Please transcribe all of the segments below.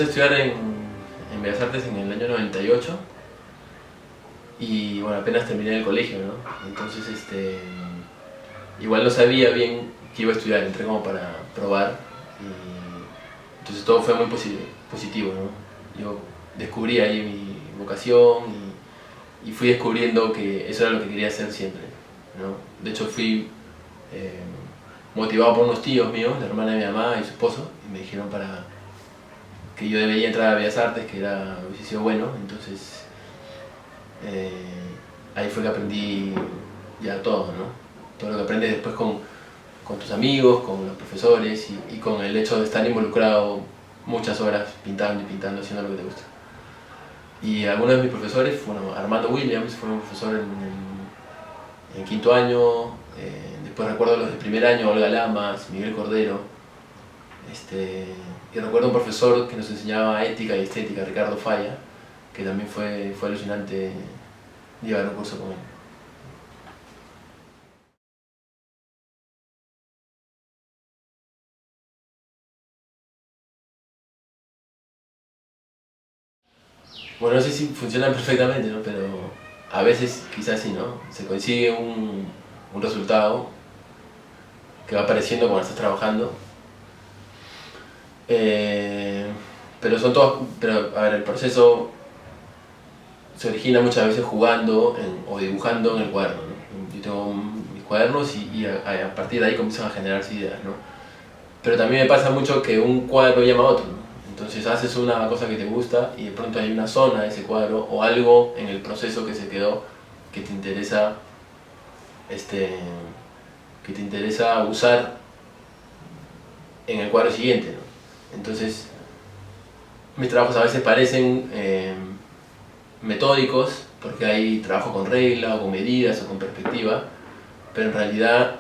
empecé a estudiar en Bellas Artes en el año 98 y bueno, apenas terminé el colegio, ¿no? Entonces igual no sabía bien qué iba a estudiar, entré como para probar y entonces todo fue muy positivo, ¿no? Yo descubrí ahí mi vocación y fui descubriendo que eso era lo que quería hacer siempre, ¿no? De hecho fui motivado por unos tíos míos, la hermana de mi mamá y su esposo, y me dijeron que yo debería entrar a Bellas Artes, que hubiese sido bueno. Entonces ahí fue que aprendí ya todo, ¿no? Todo lo que aprendes después con tus amigos, con los profesores y con el hecho de estar involucrado muchas horas pintando y pintando, haciendo lo que te gusta. Y algunos de mis profesores, bueno, Armando Williams fue un profesor en quinto año, después recuerdo los del primer año, Olga Lamas, Miguel Cordero, y recuerdo un profesor que nos enseñaba ética y estética, Ricardo Falla, que también fue alucinante llevar un curso con él. Bueno, no sé si funcionan perfectamente, ¿no? Pero a veces quizás sí, ¿no? Se consigue un resultado que va apareciendo cuando estás trabajando. Pero a ver, el proceso se origina muchas veces jugando o dibujando en el cuaderno, ¿no? Yo tengo mis cuadernos y a partir de ahí comienzan a generarse ideas, ¿no? Pero también me pasa mucho que un cuadro llama a otro, ¿no? Entonces haces una cosa que te gusta y de pronto hay una zona de ese cuadro o algo en el proceso que se quedó que te interesa, que te interesa usar en el cuadro siguiente, ¿no? Entonces mis trabajos a veces parecen metódicos porque hay trabajo con regla o con medidas o con perspectiva, pero en realidad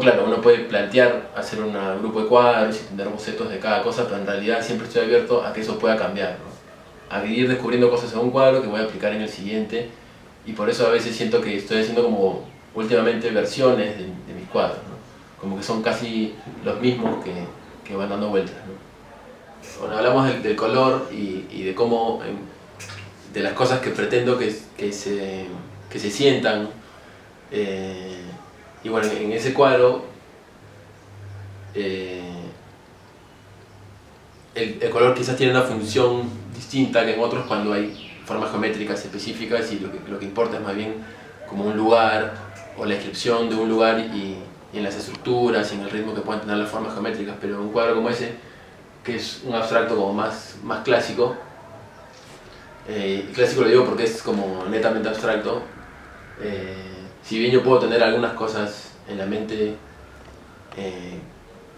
claro, uno puede plantear hacer un grupo de cuadros y tener bocetos de cada cosa, pero en realidad siempre estoy abierto a que eso pueda cambiar, ¿no? A ir descubriendo cosas en un cuadro que voy a aplicar en el siguiente, y por eso a veces siento que estoy haciendo como últimamente versiones de mis cuadros, ¿no? Como que son casi los mismos que van dando vueltas, ¿no? Bueno, hablamos del color y de cómo, de las cosas que pretendo que se sientan. Y bueno, en ese cuadro el color quizás tiene una función distinta que en otros cuando hay formas geométricas específicas y lo que importa es más bien como un lugar o la descripción de un lugar y en las estructuras y en el ritmo que puedan tener las formas geométricas. Pero un cuadro como ese, que es un abstracto como más clásico, y clásico lo digo porque es como netamente abstracto, si bien yo puedo tener algunas cosas en la mente,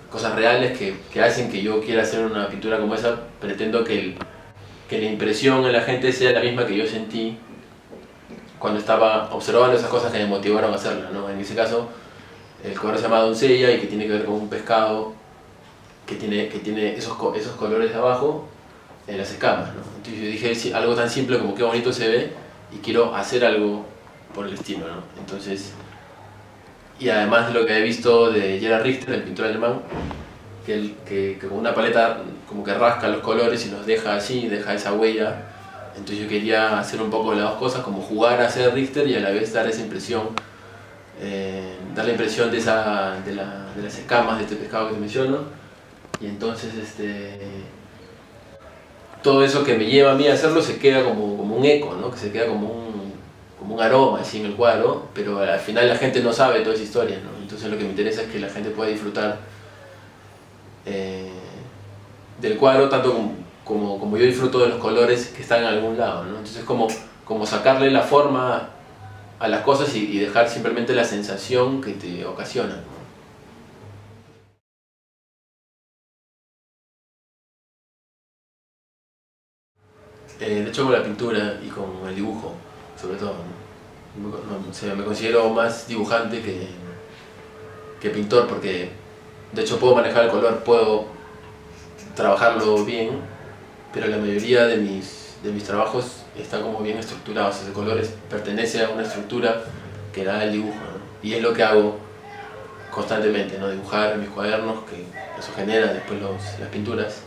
cosas reales que hacen que yo quiera hacer una pintura como esa, pretendo que la impresión en la gente sea la misma que yo sentí cuando estaba observando esas cosas que me motivaron a hacerla, ¿no? En ese caso, el cuadro se llama Doncella y que tiene que ver con un pescado que tiene esos colores de abajo en las escamas, ¿no? Entonces yo dije, sí, algo tan simple como qué bonito se ve y quiero hacer algo por el estilo, ¿no? Entonces, y además de lo que he visto de Gerhard Richter, el pintor alemán, que con una paleta como que rasca los colores y los deja así, deja esa huella. Entonces yo quería hacer un poco de las dos cosas, como jugar a ser Richter y a la vez dar esa impresión, dar la impresión de las escamas de este pescado que te menciono. Y entonces todo eso que me lleva a mí a hacerlo se queda como un eco, ¿no? Que se queda como un aroma así en el cuadro, pero al final la gente no sabe toda esa historia, ¿no? Entonces lo que me interesa es que la gente pueda disfrutar del cuadro tanto como yo disfruto de los colores que están en algún lado, ¿no? Entonces como sacarle la forma a las cosas y dejar simplemente la sensación que te ocasiona, ¿no? De hecho con la pintura y con el dibujo, sobre todo, ¿no? O sea, me considero más dibujante que pintor porque de hecho puedo manejar el color, puedo trabajarlo bien, pero la mayoría de mis trabajos están como bien estructurados. Ese color pertenece a una estructura que da el dibujo, ¿no? Y es lo que hago constantemente, ¿no? Dibujar en mis cuadernos, que eso genera después las pinturas.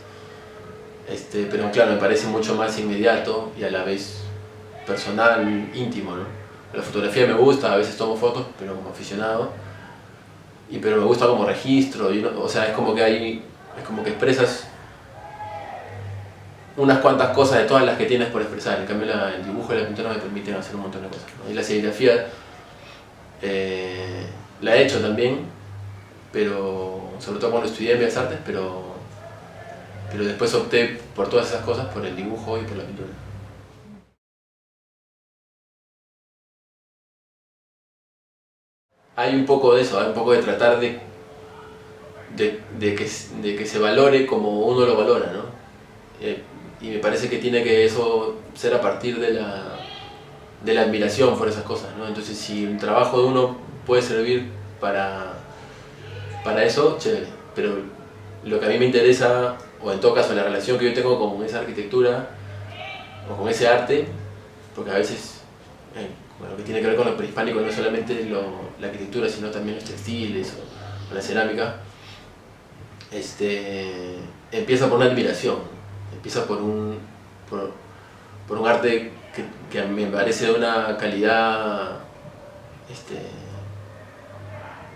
Pero claro, me parece mucho más inmediato y a la vez personal, íntimo, ¿no? La fotografía me gusta, a veces tomo fotos, pero como aficionado, pero me gusta como registro, o sea, es como que expresas unas cuantas cosas de todas las que tienes por expresar. En cambio el dibujo y la pintura me permiten hacer un montón de cosas, ¿no? Y la serigrafía la he hecho también, pero sobre todo cuando estudié Bellas Artes, pero después opté por todas esas cosas, por el dibujo y por la pintura. Hay un poco de eso, hay un poco de tratar de que se valore como uno lo valora, ¿no? Y me parece que tiene que eso ser a partir de la admiración por esas cosas, ¿no? Entonces, si un trabajo de uno puede servir para eso, chévere. Pero lo que a mí me interesa, o en todo caso la relación que yo tengo con esa arquitectura o con ese arte, porque a veces lo que tiene que ver con lo prehispánico no es solamente la arquitectura, sino también los textiles o la cerámica, empieza por una admiración, empieza por un arte que me parece de una calidad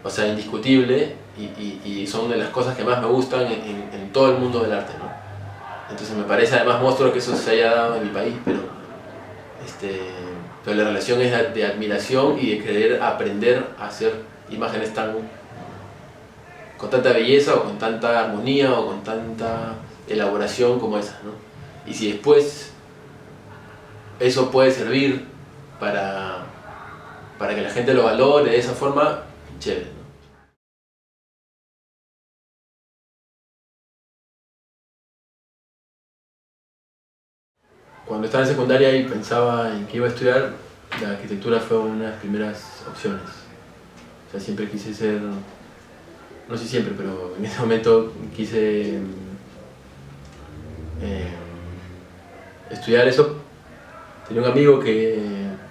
o sea, indiscutible, y son de las cosas que más me gustan en todo el mundo del arte, ¿no? Entonces me parece además monstruo que eso se haya dado en mi país, pero la relación es de admiración y de querer aprender a hacer imágenes con tanta belleza o con tanta armonía o con tanta elaboración como esas, ¿no? Y si después eso puede servir para que la gente lo valore de esa forma, chévere, ¿no? Cuando estaba en secundaria y pensaba en qué iba a estudiar, la arquitectura fue una de las primeras opciones. O sea, siempre quise ser, no sé siempre, pero en ese momento quise estudiar eso. Tenía un amigo que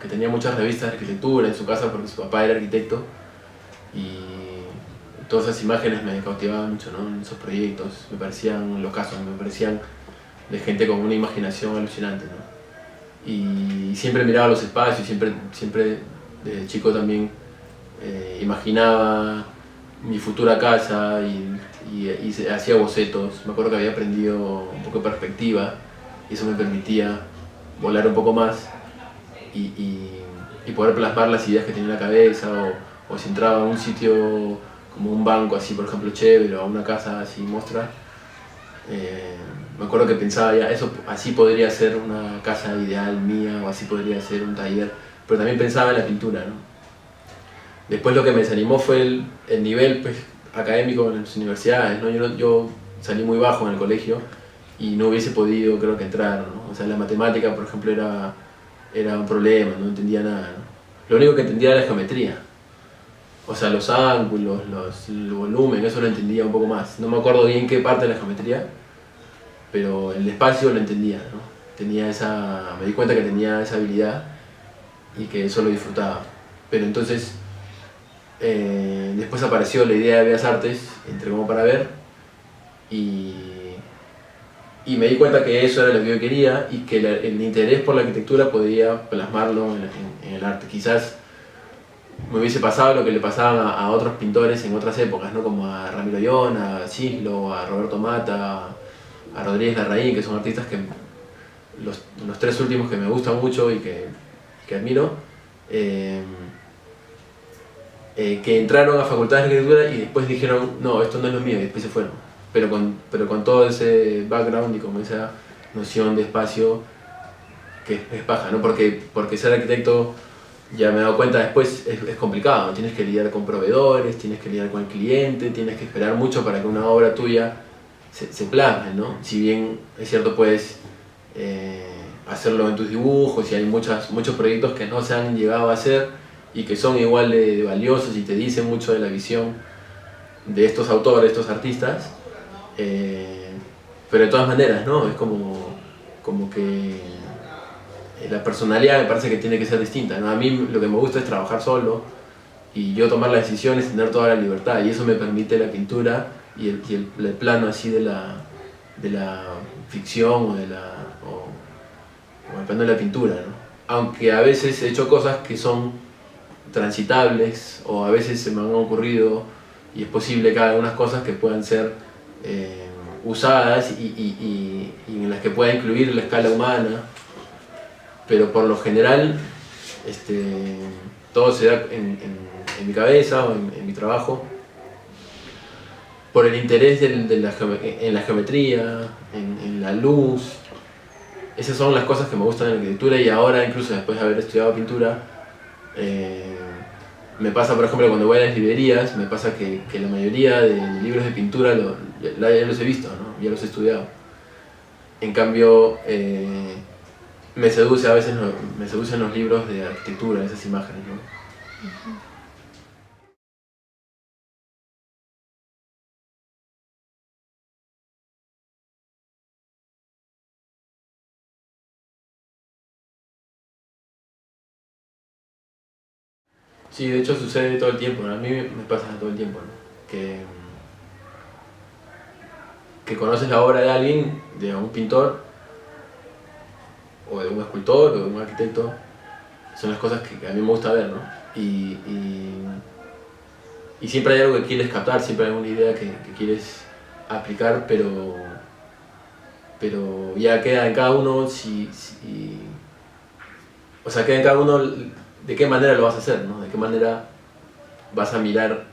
tenía muchas revistas de arquitectura en su casa porque su papá era arquitecto, y todas esas imágenes me cautivaban mucho, ¿no? Esos proyectos me parecían locazos, me parecían de gente con una imaginación alucinante, ¿no? Y siempre miraba los espacios, siempre desde chico también imaginaba mi futura casa y hacía bocetos. Me acuerdo que había aprendido un poco de perspectiva y eso me permitía volar un poco más y poder plasmar las ideas que tenía en la cabeza, o si entraba a un sitio como un banco así, por ejemplo, chévere, o a una casa así mostra, me acuerdo que pensaba ya, así podría ser una casa ideal mía, o así podría ser un taller, pero también pensaba en la pintura, ¿no? Después lo que me desanimó fue el nivel, pues, académico en las universidades, ¿no? Yo salí muy bajo en el colegio y no hubiese podido, creo que, entrar, ¿no? O sea, la matemática, por ejemplo, era un problema, no entendía nada, ¿no? Lo único que entendía era la geometría. O sea, los ángulos, el volumen, eso lo entendía un poco más. No me acuerdo bien qué parte de la geometría, pero el espacio lo entendía, ¿no? Me di cuenta que tenía esa habilidad y que eso lo disfrutaba. Pero entonces, después apareció la idea de Bellas Artes, entré como para ver, y me di cuenta que eso era lo que yo quería y que el interés por la arquitectura podía plasmarlo en el arte. Quizás me hubiese pasado lo que le pasaba a otros pintores en otras épocas, ¿no? Como a Ramiro Llull, a Cislo, a Roberto Mata, a Rodríguez Larraín, que son artistas que los tres últimos que me gustan mucho y que admiro, que entraron a facultades de arquitectura y después dijeron, no, esto no es lo mío, y después se fueron. Pero con todo ese background y con esa noción de espacio que es paja, ¿no? Porque ser arquitecto, ya me he dado cuenta después, es complicado, ¿no? Tienes que lidiar con proveedores, tienes que lidiar con el cliente, tienes que esperar mucho para que una obra tuya se plasme, ¿no? Si bien es cierto, puedes hacerlo en tus dibujos, y hay muchos proyectos que no se han llegado a hacer y que son igual de valiosos y te dicen mucho de la visión de estos autores, estos artistas, pero de todas maneras, ¿no? Es como que la personalidad me parece que tiene que ser distinta, ¿no? A mí lo que me gusta es trabajar solo y yo tomar las decisiones, tener toda la libertad, y eso me permite la pintura y el plano así de la ficción o depende de la pintura, ¿no? Aunque a veces he hecho cosas que son transitables o a veces se me han ocurrido y es posible que haga algunas cosas que puedan ser usadas y en las que pueda incluir la escala humana, pero por lo general todo se da en mi cabeza o en mi trabajo por el interés en la geometría, en la luz. Esas son las cosas que me gustan en la arquitectura y ahora, incluso después de haber estudiado pintura, me pasa, por ejemplo, cuando voy a las librerías, me pasa que la mayoría de libros de pintura ya los he visto, ¿no? Ya los he estudiado. En cambio, me seduce a veces, me seducen los libros de arquitectura, esas imágenes, ¿no? Sí, de hecho sucede todo el tiempo, ¿no? A mí me pasa todo el tiempo, ¿no? Que conoces la obra de alguien, de un pintor, o de un escultor, o de un arquitecto, son las cosas que a mí me gusta ver, ¿no? Y siempre hay algo que quieres captar, siempre hay alguna idea que quieres aplicar, pero ya queda en cada uno o sea, queda en cada uno de qué manera lo vas a hacer, ¿no? De qué manera vas a mirar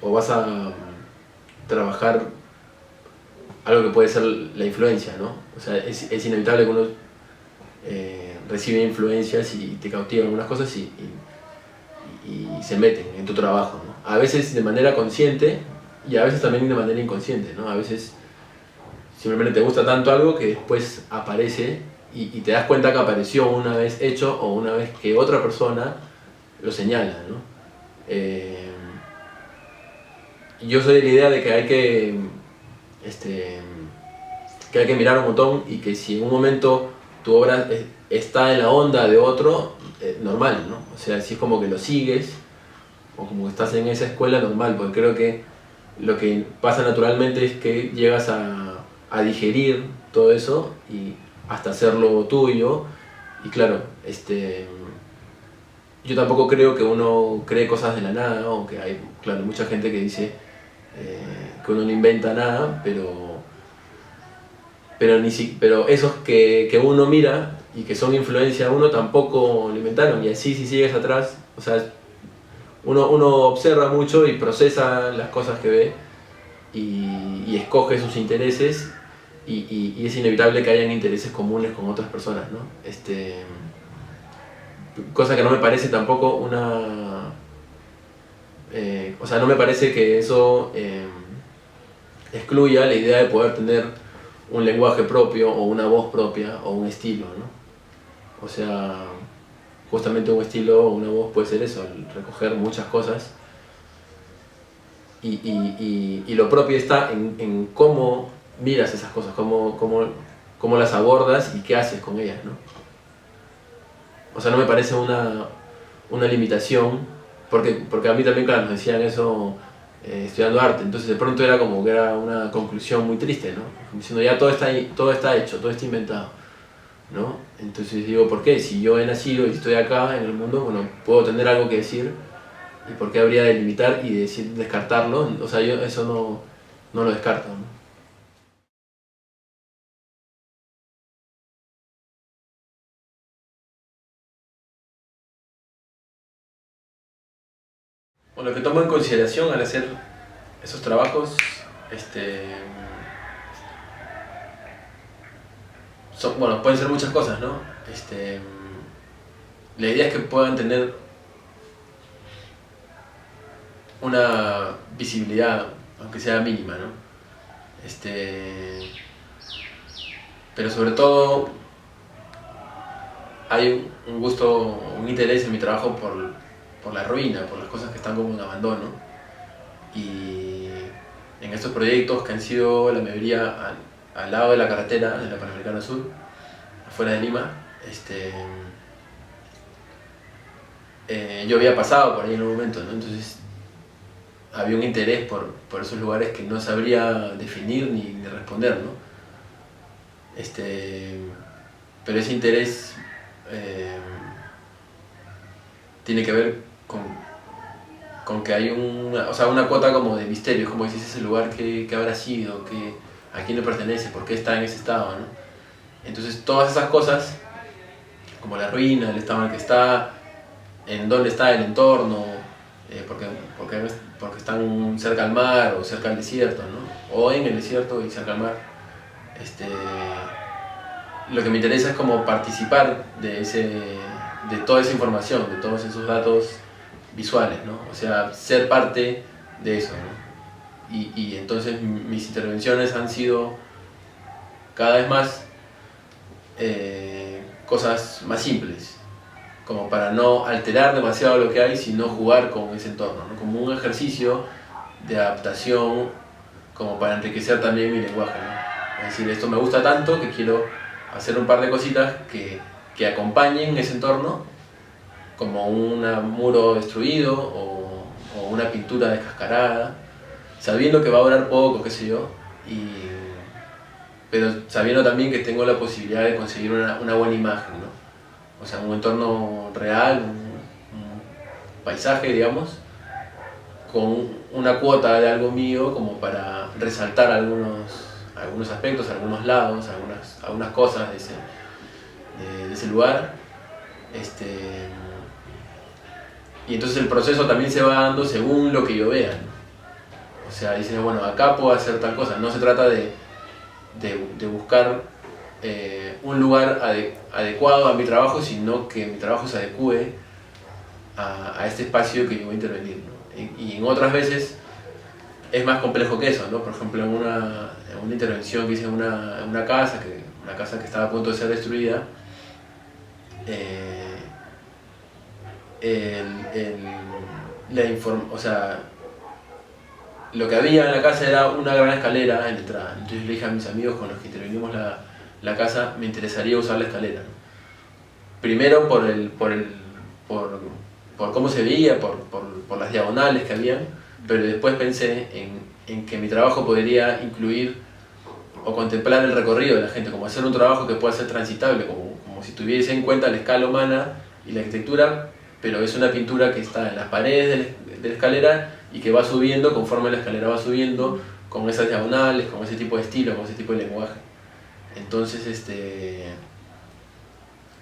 o vas a trabajar algo que puede ser la influencia, ¿no? O sea, es inevitable que uno recibe influencias y te cautivan algunas cosas y se meten en tu trabajo, ¿no? A veces de manera consciente y a veces también de manera inconsciente, ¿no? A veces simplemente te gusta tanto algo que después aparece y te das cuenta que apareció una vez hecho o una vez que otra persona lo señala, ¿no? Yo soy de la idea de que hay que mirar un montón y que si en un momento tu obra está en la onda de otro, normal, ¿no? O sea, si es como que lo sigues o como que estás en esa escuela, normal, porque creo que lo que pasa naturalmente es que llegas a digerir todo eso y hasta hacerlo tuyo. Y claro, yo tampoco creo que uno cree cosas de la nada, aunque hay, claro, mucha gente que dice que uno no inventa nada, pero esos que uno mira y que son influencia a uno tampoco lo inventaron. Y así, si sigues atrás, o sea, uno observa mucho y procesa las cosas que ve y escoge sus intereses y es inevitable que hayan intereses comunes con otras personas, ¿no? Cosa que no me parece tampoco o sea, no me parece que eso excluya la idea de poder tener un lenguaje propio o una voz propia o un estilo, ¿no? O sea, justamente un estilo o una voz puede ser eso, recoger muchas cosas y lo propio está en cómo miras esas cosas, cómo las abordas y qué haces con ellas, ¿no? O sea, no me parece una limitación, porque a mí también, claro, nos decían eso estudiando arte, entonces de pronto era como que era una conclusión muy triste, ¿no? Diciendo ya todo está hecho, todo está inventado, ¿no? Entonces digo, ¿por qué? Si yo he nacido y estoy acá en el mundo, bueno, puedo tener algo que decir, ¿y por qué habría de limitar y descartarlo? O sea, yo eso no lo descarto, ¿no? Bueno, lo que tomo en consideración al hacer esos trabajos, bueno, pueden ser muchas cosas, ¿no? La idea es que puedan tener una visibilidad, aunque sea mínima, ¿no? Pero sobre todo hay un gusto, un interés en mi trabajo por la ruina, por las cosas que están como en abandono. Y en estos proyectos que han sido la mayoría al lado de la carretera de la Panamericana Sur, afuera de Lima, yo había pasado por ahí en un momento, ¿no? Entonces había un interés por esos lugares que no sabría definir ni responder, ¿no? Pero ese interés tiene que ver con que hay una cuota como de misterio, es como decís, ese lugar que habrá sido, a quién le pertenece, por qué está en ese estado, ¿no? Entonces todas esas cosas, como la ruina, el estado en el que está, en dónde está el entorno, porque están cerca al mar o cerca al desierto, ¿no? O en el desierto y cerca al mar. Lo que me interesa es como participar de toda esa información, de todos esos datos visuales, ¿no? O sea, ser parte de eso, ¿no? Y entonces mis intervenciones han sido cada vez más cosas más simples, como para no alterar demasiado lo que hay, sino jugar con ese entorno, ¿no? Como un ejercicio de adaptación, como para enriquecer también mi lenguaje, ¿no? Es decir, esto me gusta tanto que quiero hacer un par de cositas que acompañen ese entorno, como un muro destruido o una pintura descascarada, sabiendo que va a durar poco, qué sé yo, pero sabiendo también que tengo la posibilidad de conseguir una buena imagen, ¿no? O sea, un entorno real, un paisaje, digamos, con una cuota de algo mío como para resaltar algunos aspectos, algunos lados, algunas cosas de ese lugar. Y entonces el proceso también se va dando según lo que yo vea, ¿no? O sea, dicen, bueno, acá puedo hacer tal cosa. No se trata de buscar un lugar adecuado a mi trabajo, sino que mi trabajo se adecue a este espacio que yo voy a intervenir, ¿no? Y en otras veces es más complejo que eso, ¿no? Por ejemplo, en una intervención que hice en una casa que estaba a punto de ser destruida, o sea, lo que había en la casa era una gran escalera en la entrada. Entonces le dije a mis amigos con los que intervenimos la casa, me interesaría usar la escalera, ¿no? Primero por cómo se veía, por las diagonales que habían, pero después pensé en que mi trabajo podría incluir o contemplar el recorrido de la gente, como hacer un trabajo que pueda ser transitable, como si tuviese en cuenta la escala humana y la arquitectura, pero es una pintura que está en las paredes de la escalera y que va subiendo conforme la escalera va subiendo, con esas diagonales, con ese tipo de estilo, con ese tipo de lenguaje. Entonces,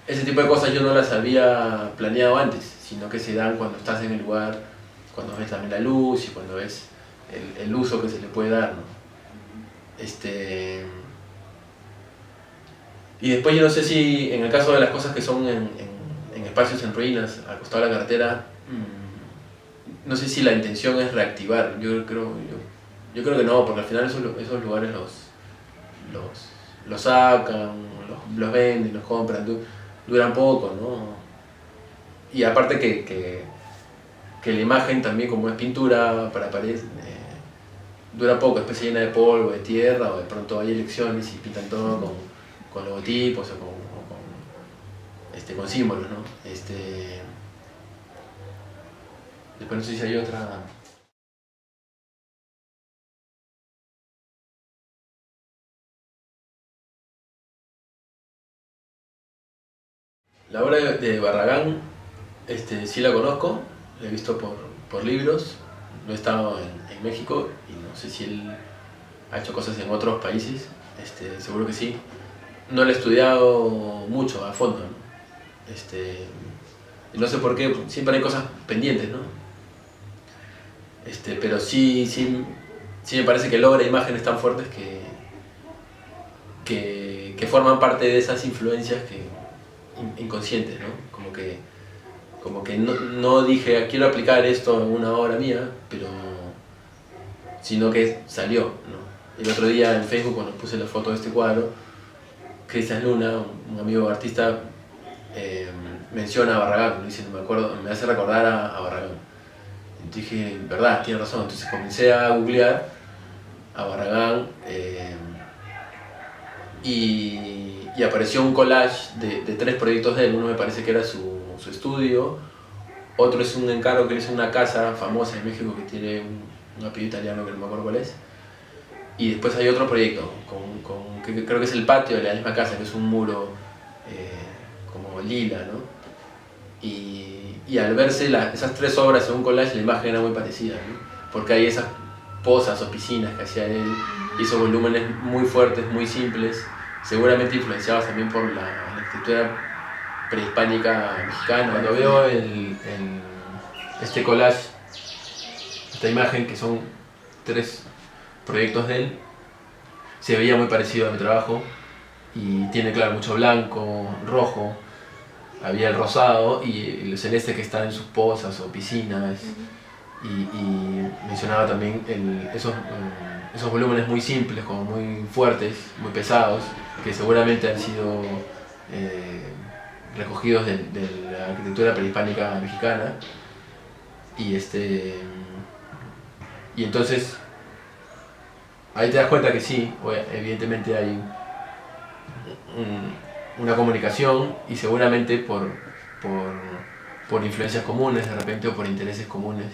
ese tipo de cosas yo no las había planeado antes, sino que se dan cuando estás en el lugar, cuando ves también la luz y cuando ves el uso que se le puede dar, ¿no? Y después yo no sé si en el caso de las cosas que son en espacios en ruinas, al costado de la carretera, no sé si la intención es reactivar. Yo creo que no, porque al final esos lugares los sacan, los venden, los compran, duran poco, ¿no? Y aparte que la imagen también, como es pintura para pared, dura poco, después se llena de polvo, de tierra, o de pronto hay elecciones y pintan todo con logotipos o con símbolos, ¿no? Después no sé si hay otra. La obra de Barragán, sí la conozco, la he visto por libros, no he estado en México y no sé si él ha hecho cosas en otros países, seguro que sí. No la he estudiado mucho, a fondo, ¿no? Y no sé por qué, siempre hay cosas pendientes, ¿no? Pero sí me parece que logra imágenes tan fuertes que forman parte de esas influencias inconscientes, ¿no? Como que no dije quiero aplicar esto en una obra mía, sino que salió, ¿no? El otro día en Facebook, cuando puse la foto de este cuadro, Cristian Luna, un amigo artista, menciona a Barragán, dice, me hace recordar a Barragán. Entonces dije, verdad, tiene razón. Entonces comencé a googlear a Barragán y apareció un collage de 3 proyectos de él. Uno me parece que era su estudio, otro es un encargo que es una casa famosa en México que tiene un apellido italiano que no me acuerdo cuál es. Y después hay otro proyecto, que creo que es el patio de la misma casa, que es un muro como lila, ¿no? Y al verse esas tres obras en un collage, la imagen era muy parecida, ¿no? Porque hay esas pozas o piscinas que hacía él, y esos volúmenes muy fuertes, muy simples, seguramente influenciados también por la arquitectura prehispánica mexicana. Cuando veo este collage, esta imagen, que son tres proyectos de él, se veía muy parecido a mi trabajo, y tiene, claro, mucho blanco, rojo, había el rosado y el celeste que está en sus pozas o piscinas. Y mencionaba también esos volúmenes muy simples, como muy fuertes, muy pesados, que seguramente han sido recogidos de la arquitectura prehispánica mexicana. Y entonces ahí te das cuenta que sí, evidentemente hay una comunicación, y seguramente por influencias comunes de repente, o por intereses comunes.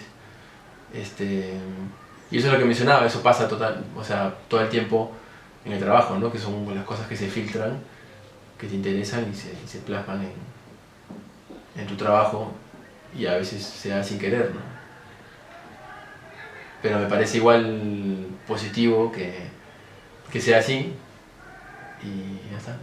Y eso es lo que mencionaba, eso pasa todo el tiempo en el trabajo, ¿no? Que son las cosas que se filtran, que te interesan y se plasman en tu trabajo, y a veces se da sin querer, ¿no? Pero me parece igual positivo que sea así, y ya está.